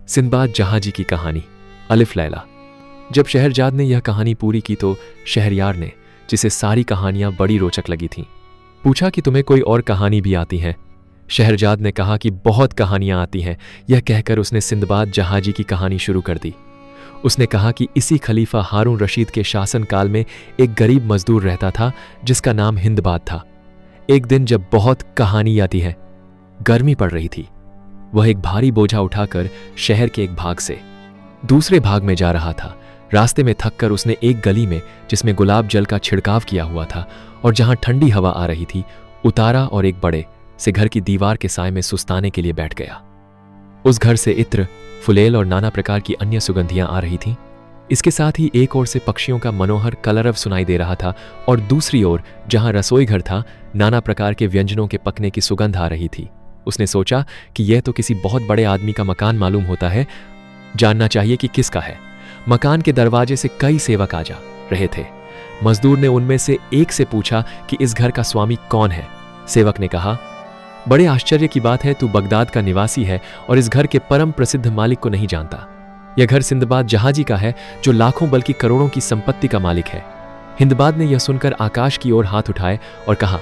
Sinbad जहाजी की कहानी अलिफ लैला। जब शहरजाद ने यह कहानी पूरी की तो शहरयार ने, जिसे सारी कहानियां बड़ी रोचक लगी थीं, पूछा कि तुम्हें कोई और कहानी भी आती है। शहरजाद ने कहा कि बहुत कहानियां आती हैं। यह कहकर उसने सिंदबाद जहाजी की कहानी शुरू कर दी। उसने कहा कि इसी खलीफा हारून रशीद के शासनकाल में एक गरीब मजदूर रहता था जिसका नाम हिंदबाद था। एक दिन जब बहुत कहानी आती है, गर्मी पड़ रही थी, वह एक भारी बोझा उठाकर शहर के एक भाग से दूसरे भाग में जा रहा था। रास्ते में थककर उसने एक गली में, जिसमें गुलाब जल का छिड़काव किया हुआ था और जहां ठंडी हवा आ रही थी, उतारा और एक बड़े से घर की दीवार के साए में सुस्ताने के लिए बैठ गया। उस घर से इत्र, फुलेल और नाना प्रकार की अन्य सुगंधियां आ रही थीं। इसके साथ ही एक ओर से पक्षियों का मनोहर कलरव सुनाई दे रहा था और दूसरी ओर, जहां रसोई घर था, नाना प्रकार के व्यंजनों के पकने की सुगंध आ रही थी। उसने सोचा कि यह तो किसी बहुत बड़े आदमी का मकान मालूम होता है, जानना चाहिए कि किसका है। मकान के दरवाजे से कई सेवक आ जा रहे थे। मजदूर ने उनमें से एक से पूछा कि इस घर का स्वामी कौन है। सेवक ने कहा, बड़े आश्चर्य की बात है, तू बगदाद का निवासी है और इस घर के परम प्रसिद्ध मालिक को नहीं जानता। यह घर सिंदबाद जहाजी का है, जो लाखों बल्कि करोड़ों की संपत्ति का मालिक है। हिंदबाद ने यह सुनकर आकाश की ओर हाथ उठाए और कहा,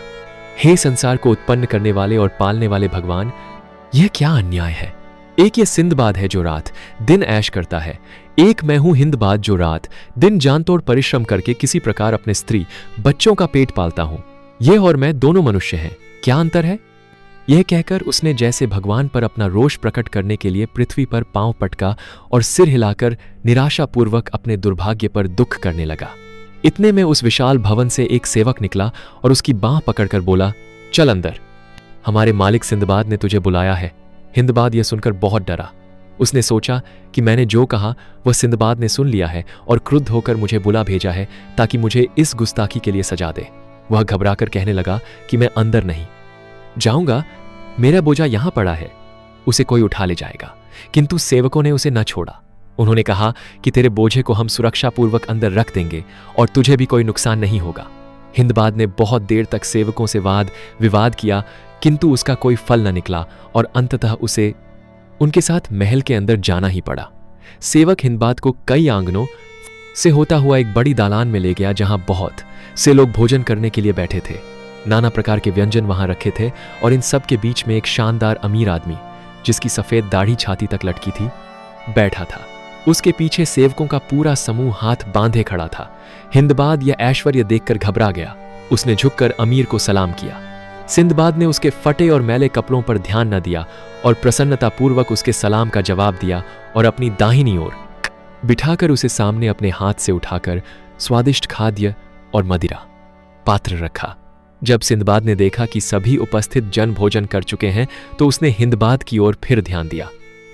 हे संसार को उत्पन्न करने वाले और पालने वाले भगवान, यह क्या अन्याय है। एक ये सिंदबाद है जो रात दिन ऐश करता है, एक मैं हूं हिंदबाद जो रात दिन जानतोड़ परिश्रम करके किसी प्रकार अपने स्त्री बच्चों का पेट पालता हूं। यह और मैं दोनों मनुष्य हैं, क्या अंतर है। यह कहकर उसने जैसे भगवान पर अपना रोष प्रकट करने के लिए पृथ्वी पर पांव पटका और सिर हिलाकर निराशापूर्वक अपने दुर्भाग्य पर दुख करने लगा। इतने में उस विशाल भवन से एक सेवक निकला और उसकी बांह पकड़कर बोला, चल अंदर, हमारे मालिक सिंदबाद ने तुझे बुलाया है। हिंदबाद यह सुनकर बहुत डरा। उसने सोचा कि मैंने जो कहा वह सिंदबाद ने सुन लिया है और क्रुद्ध होकर मुझे बुला भेजा है ताकि मुझे इस गुस्ताखी के लिए सजा दे। वह घबराकर कहने लगा कि मैं अंदर नहीं जाऊंगा, मेरा बोझा यहां पड़ा है, उसे कोई उठा ले जाएगा। किंतु सेवकों ने उसे न छोड़ा। उन्होंने कहा कि तेरे बोझे को हम सुरक्षापूर्वक अंदर रख देंगे और तुझे भी कोई नुकसान नहीं होगा। हिंदबाद ने बहुत देर तक सेवकों से वाद विवाद किया, किंतु उसका कोई फल न निकला और अंततः उसे उनके साथ महल के अंदर जाना ही पड़ा। सेवक हिंदबाद को कई आंगनों से होता हुआ एक बड़ी दालान में ले गया, जहां बहुत से लोग भोजन करने के लिए बैठे थे। नाना प्रकार के व्यंजन वहां रखे थे और इन सब के बीच में एक शानदार अमीर आदमी, जिसकी सफेद दाढ़ी छाती तक लटकी थी, बैठा था। उसके पीछे सेवकों का पूरा समूह हाथ बांधे खड़ा था। हिंदबाद यह ऐश्वर्य देखकर घबरा गया। उसने झुककर अमीर को सलाम किया। सिंदबाद ने उसके फटे और मैले कपड़ों पर ध्यान न दिया और प्रसन्नतापूर्वक उसके सलाम का जवाब दिया और अपनी दाहिनी ओर बिठाकर उसे सामने अपने हाथ से उठाकर स्वादिष्ट खाद्य और मदिरा पात्र रखा। जब सिंदबाद ने देखा कि सभी उपस्थित जन भोजन कर चुके हैं तो उसने हिंदबाद की ओर फिर ध्यान दिया।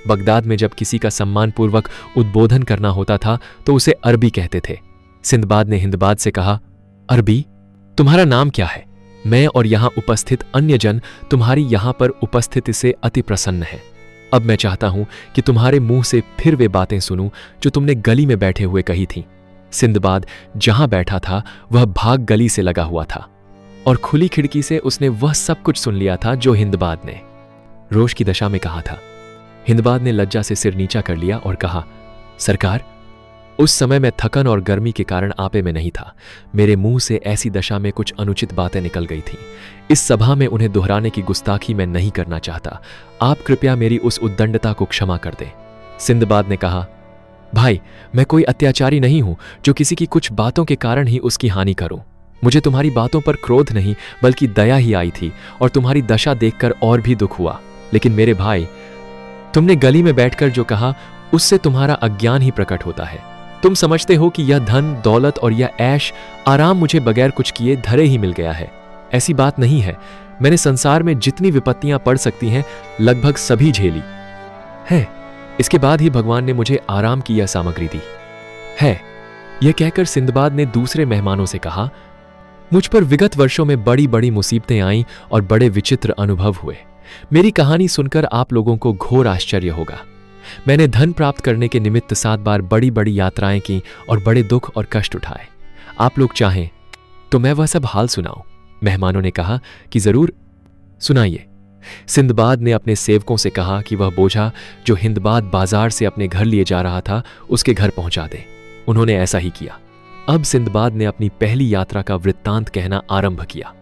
बगदाद में जब किसी का सम्मानपूर्वक उद्बोधन करना होता था तो उसे अरबी कहते थे। सिंदबाद ने हिंदबाद से कहा, अरबी, तुम्हारा नाम क्या है। मैं और यहां उपस्थित अन्य जन तुम्हारी यहां पर उपस्थिति से अति प्रसन्न हैं। अब मैं चाहता हूं कि तुम्हारे मुंह से फिर वे बातें सुनूं जो तुमने गली में बैठे हुए कही थीं। सिंदबाद जहां बैठा था वह भाग गली से लगा हुआ था और खुली खिड़की से उसने वह सब कुछ सुन लिया था जो हिंदबाद ने रोष की दशा में कहा था। हिंदबाद ने लज्जा से सिर नीचा कर लिया और कहा, सरकार, उस समय मैं थकन और गर्मी के कारण आपे में नहीं था। मेरे मुंह से ऐसी दशा में कुछ अनुचित बातें निकल गई थीं। इस सभा में उन्हें दोहराने की गुस्ताखी मैं नहीं करना चाहता। आप कृपया मेरी उस उद्दंडता को क्षमा कर दें। सिंदबाद ने कहा, भाई, मैं कोई अत्याचारी नहीं हूं जो किसी की कुछ बातों के कारण ही उसकी हानि करूं। मुझे तुम्हारी बातों पर क्रोध नहीं बल्कि दया ही आई थी और तुम्हारी दशा देखकर और भी दुख हुआ। लेकिन मेरे भाई, तुमने गली में बैठकर जो कहा उससे तुम्हारा अज्ञान ही प्रकट होता है। तुम समझते हो कि यह धन दौलत और यह ऐश आराम मुझे बगैर कुछ किए धरे ही मिल गया है। ऐसी बात नहीं है। मैंने संसार में जितनी विपत्तियां पड़ सकती हैं लगभग सभी झेली है। इसके बाद ही भगवान ने मुझे आराम की यह सामग्री दी है। यह कहकर सिंदबाद ने दूसरे मेहमानों से कहा, मुझ पर विगत वर्षों में बड़ी बड़ी मुसीबतें आईं और बड़े विचित्र अनुभव हुए। मेरी कहानी सुनकर आप लोगों को घोर आश्चर्य होगा। मैंने धन प्राप्त करने के निमित्त 7 बार बड़ी बड़ी यात्राएं की और बड़े दुख और कष्ट उठाए। आप लोग चाहें तो मैं वह सब हाल सुनाऊं। मेहमानों ने कहा कि जरूर सुनाइए। सिंदबाद ने अपने सेवकों से कहा कि वह बोझा जो हिंदबाद बाजार से अपने घर लिए जा रहा था उसके घर पहुंचा दे। उन्होंने ऐसा ही किया। अब सिंदबाद ने अपनी पहली यात्रा का वृत्तांत कहना आरंभ किया।